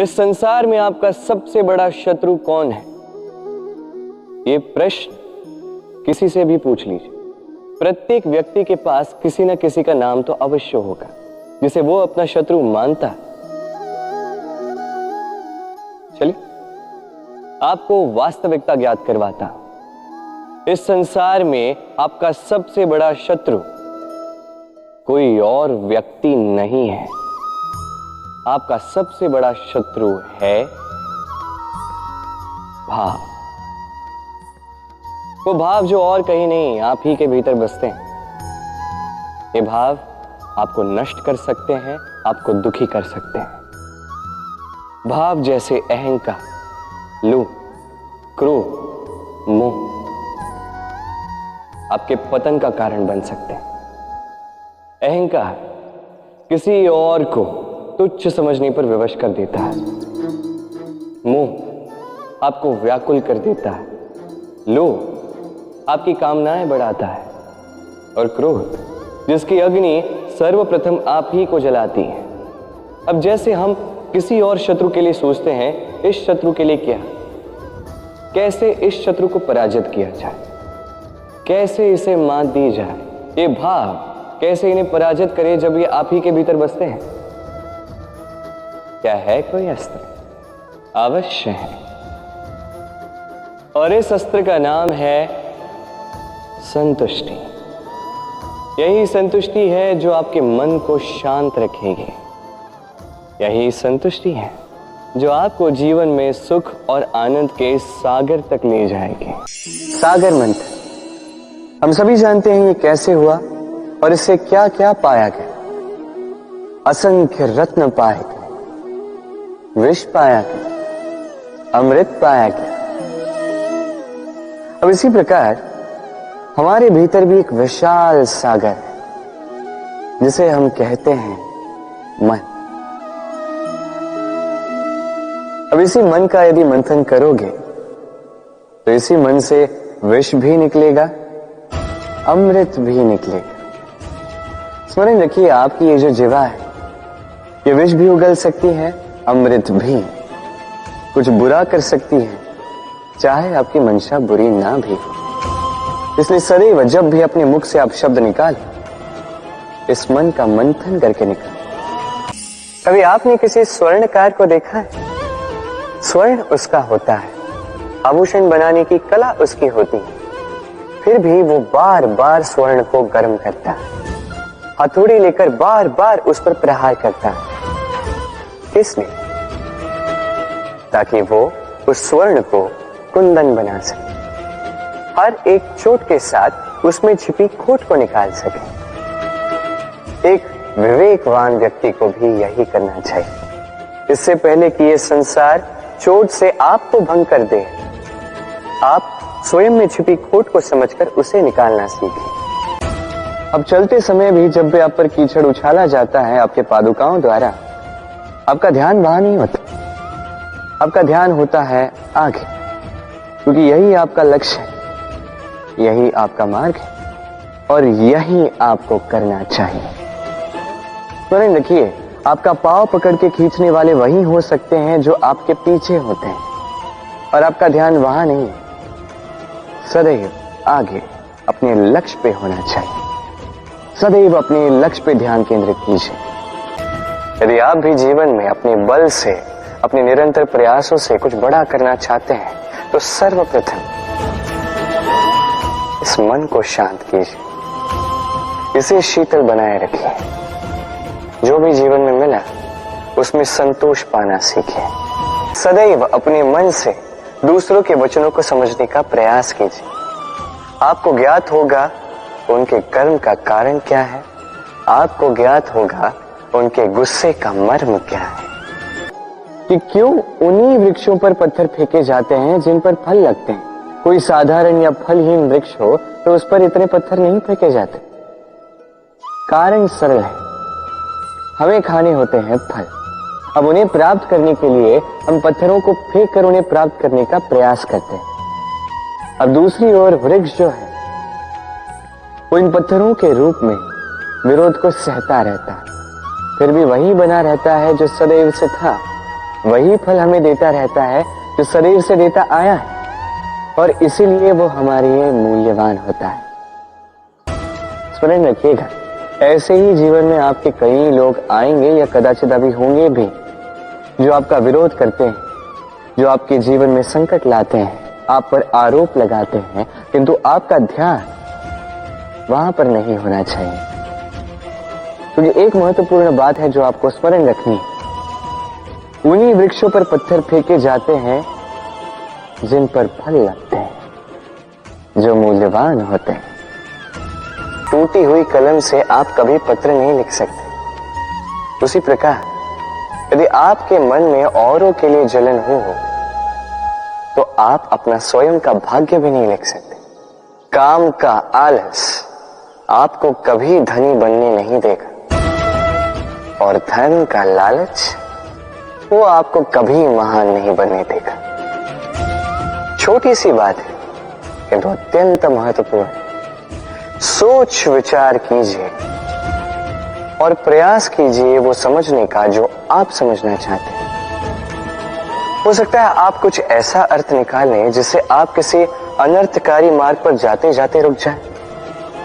इस संसार में आपका सबसे बड़ा शत्रु कौन है? ये प्रश्न किसी से भी पूछ लीजिए। प्रत्येक व्यक्ति के पास किसी न किसी का नाम तो अवश्य होगा जिसे वो अपना शत्रु मानता है। चलिए आपको वास्तविकता ज्ञात करवाता हूं। इस संसार में आपका सबसे बड़ा शत्रु कोई और व्यक्ति नहीं है। आपका सबसे बड़ा शत्रु है भाव। वो भाव जो और कहीं नहीं, आप ही के भीतर बसते हैं। ये भाव आपको नष्ट कर सकते हैं, आपको दुखी कर सकते हैं। भाव जैसे अहंकार, लोभ, क्रोध, मोह आपके पतन का कारण बन सकते हैं। अहंकार किसी और को तुच्छ समझने पर विवश कर देता है। मोह आपको व्याकुल कर देता है। लोभ आपकी कामनाएं बढ़ाता है। और क्रोध जिसकी अग्नि सर्वप्रथम आप ही को जलाती है। अब जैसे हम किसी और शत्रु के लिए सोचते हैं, इस शत्रु के लिए क्या, कैसे इस शत्रु को पराजित किया जाए, कैसे इसे मात दी जाए, ये भाव कैसे इन्हें पराजित करे जब ये आप ही के भीतर बसते हैं। क्या है कोई अस्त्र? अवश्य है। और इस अस्त्र का नाम है संतुष्टि। यही संतुष्टि है जो आपके मन को शांत रखेगी। यही संतुष्टि है जो आपको जीवन में सुख और आनंद के सागर तक ले जाएगी। सागर मंथन हम सभी जानते हैं ये कैसे हुआ और इससे क्या क्या पाया गया। असंख्य रत्न पाए गए, विष पाया गया, अमृत पाया गया। अब इसी प्रकार हमारे भीतर भी एक विशाल सागर है जिसे हम कहते हैं मन। अब इसी मन का यदि मंथन करोगे तो इसी मन से विष भी निकलेगा, अमृत भी निकलेगा। स्मरण रखिए, आपकी ये जो जीवा है ये विष भी उगल सकती है, अमृत भी। कुछ बुरा कर सकती है, चाहे आपकी मंशा बुरी ना भी हो। इसलिए सदैव जब भी अपने मुख से आप शब्द निकालें, इस मन का मंथन करके निकालें। कभी आपने किसी स्वर्णकार को देखा है? स्वर्ण उसका होता है, आभूषण बनाने की कला उसकी होती है, फिर भी वो बार बार स्वर्ण को गर्म करता है, हथौड़ी लेकर बार बार उस पर प्रहार करता है। इसलिए ताकि वो उस स्वर्ण को कुंदन बना सके, हर एक चोट के साथ उसमें छिपी खोट को निकाल सके। एक विवेकवान व्यक्ति को भी यही करना चाहिए। इससे पहले कि ये संसार चोट से आपको भंग कर दे, आप स्वयं में छिपी खोट को समझकर उसे निकालना सीखें। अब चलते समय भी जब भी आप पर कीचड़ उछाला जाता है आपके पादुकाओं द्वारा, आपका ध्यान वहां नहीं होता, आपका ध्यान होता है आगे, क्योंकि यही आपका लक्ष्य है, यही आपका मार्ग है और यही आपको करना चाहिए। स्मरण रखिए, आपका पांव पकड़ के खींचने वाले वही हो सकते हैं जो आपके पीछे होते हैं और आपका ध्यान वहां नहीं, सदैव आगे अपने लक्ष्य पे होना चाहिए। सदैव अपने लक्ष्य पे ध्यान केंद्रित कीजिए। यदि आप भी जीवन में अपने बल से, अपने निरंतर प्रयासों से कुछ बड़ा करना चाहते हैं तो सर्वप्रथम इस मन को शांत कीजिए, इसे शीतल बनाए रखिए। जो भी जीवन में मिला उसमें संतोष पाना सीखिए। सदैव अपने मन से दूसरों के वचनों को समझने का प्रयास कीजिए। आपको ज्ञात होगा उनके कर्म का कारण क्या है, आपको ज्ञात होगा उनके गुस्से का मर्म क्या है, कि क्यों उन्हीं वृक्षों पर पत्थर फेंके जाते हैं जिन पर फल लगते हैं। कोई साधारण या फलहीन वृक्ष हो तो उस पर इतने पत्थर नहीं फेंके जाते। कारण सरल है, हमें खाने होते हैं फल। अब उन्हें प्राप्त करने के लिए हम पत्थरों को फेंक कर उन्हें प्राप्त करने का प्रयास करते हैं। अब दूसरी ओर वृक्ष जो है वो इन पत्थरों के रूप में विरोध को सहता रहता है, फिर भी वही बना रहता है जो सदैव से था, वही फल हमें देता रहता है जो शरीर से देता आया है, और इसीलिए वो हमारे लिए मूल्यवान होता है। स्मरण रखिएगा, ऐसे ही जीवन में आपके कई लोग आएंगे या कदाचित अभी होंगे भी जो आपका विरोध करते हैं, जो आपके जीवन में संकट लाते हैं, आप पर आरोप लगाते हैं, किंतु आपका ध्यान वहां पर नहीं होना चाहिए। क्योंकि एक महत्वपूर्ण बात है जो आपको स्मरण रखनी है। उन्हीं वृक्षों पर पत्थर फेंके जाते हैं जिन पर फल लगते हैं, जो मूल्यवान होते हैं। टूटी हुई कलम से आप कभी पत्र नहीं लिख सकते। उसी प्रकार यदि आपके मन में औरों के लिए जलन हो तो आप अपना स्वयं का भाग्य भी नहीं लिख सकते। काम का आलस आपको कभी धनी बनने नहीं देगा, और धन का लालच वो आपको कभी महान नहीं बनने देगा। छोटी सी बात है किंतु अत्यंत महत्वपूर्ण है। सोच विचार कीजिए और प्रयास कीजिए वो समझने का जो आप समझना चाहते हैं। हो सकता है आप कुछ ऐसा अर्थ निकालें जिससे आप किसी अनर्थकारी मार्ग पर जाते जाते रुक जाएं,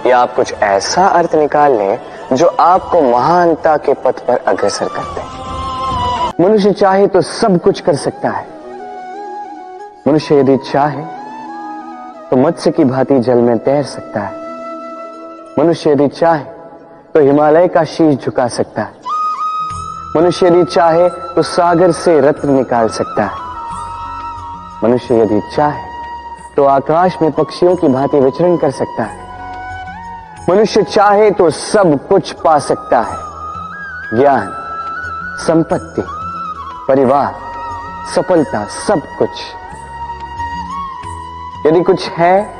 या आप कुछ ऐसा अर्थ निकाल लें जो आपको महानता के पथ पर अग्रसर करते हैं। मनुष्य चाहे तो सब कुछ कर सकता है। मनुष्य यदि चाहे तो मत्स्य की भांति जल में तैर सकता है। मनुष्य यदि चाहे तो हिमालय का शीश झुका सकता है। मनुष्य यदि चाहे तो सागर से रत्न निकाल सकता है। मनुष्य यदि चाहे तो आकाश में पक्षियों की भांति विचरण कर सकता है। मनुष्य चाहे तो सब कुछ पा सकता है। ज्ञान, संपत्ति, परिवार, सफलता, सब कुछ। यदि कुछ है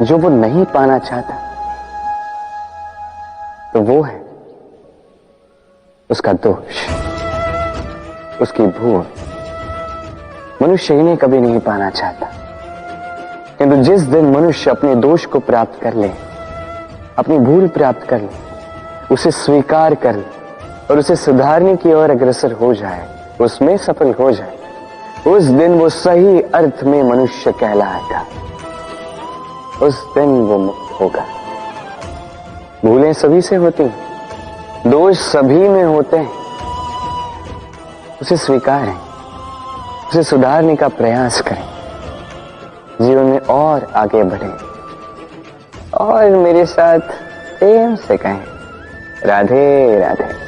जो वो नहीं पाना चाहता तो वो है उसका दोष, उसकी भूल। मनुष्य इन्हें कभी नहीं पाना चाहता, किंतु जिस दिन मनुष्य अपने दोष को प्राप्त कर ले, अपनी भूल प्राप्त कर ले, उसे स्वीकार कर ले और उसे सुधारने की ओर अग्रसर हो जाए, उसमें सफल हो जाए, उस दिन वो सही अर्थ में मनुष्य कहलाएगा। उस दिन वो मुक्त होगा। भूलें सभी से होती हैं, दोष सभी में होते हैं। उसे स्वीकारें, उसे सुधारने का प्रयास करें, जीवन में और आगे बढ़ें, और मेरे साथ प्रेम से कहें, राधे राधे।